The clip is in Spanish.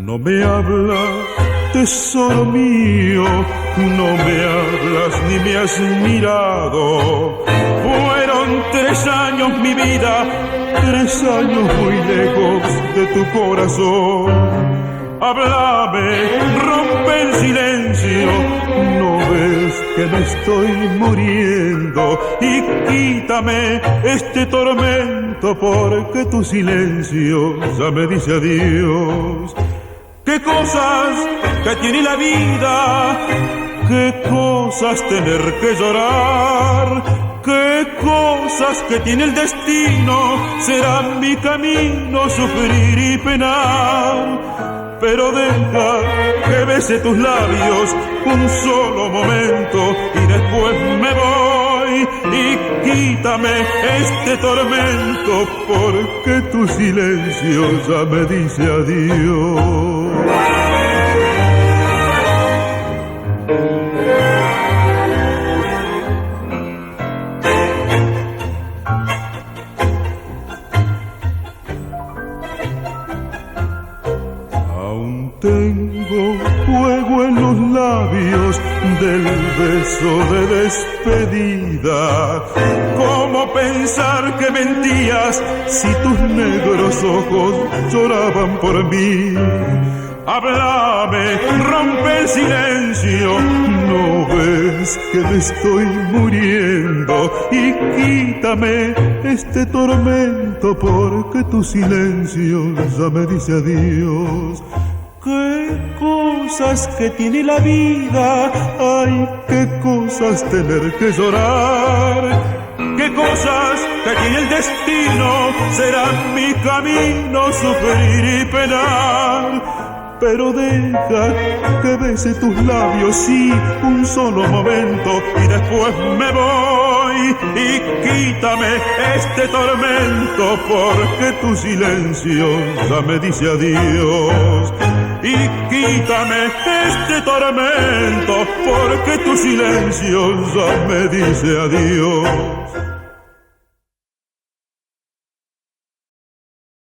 No me hablas, tesoro mío, no me hablas ni me has mirado. Fueron 3 años mi vida, 3 años muy lejos de tu corazón. Háblame, rompe el silencio, no ves que me estoy muriendo, y quítame este tormento porque tu silencio ya me dice adiós. Qué cosas que tiene la vida, qué cosas tener que llorar, qué cosas que tiene el destino, será mi camino sufrir y penar. Pero deja que bese tus labios un solo momento y después me voy, y quítame este tormento porque tu silencio ya me dice adiós. Tengo fuego en los labios del beso de despedida. ¿Cómo pensar que mentías si tus negros ojos lloraban por mí? Háblame, rompe el silencio, ¿no ves que me estoy muriendo? Y quítame este tormento porque tu silencio ya me dice adiós. Qué cosas que tiene la vida, ay, qué cosas tener que llorar, qué cosas que tiene el destino, será mi camino sufrir y penar. Pero deja que bese tus labios, sí, un solo momento, y después me voy, y quítame este tormento porque tu silencio ya me dice adiós. Y quítame este tormento porque tu silencio ya me dice adiós.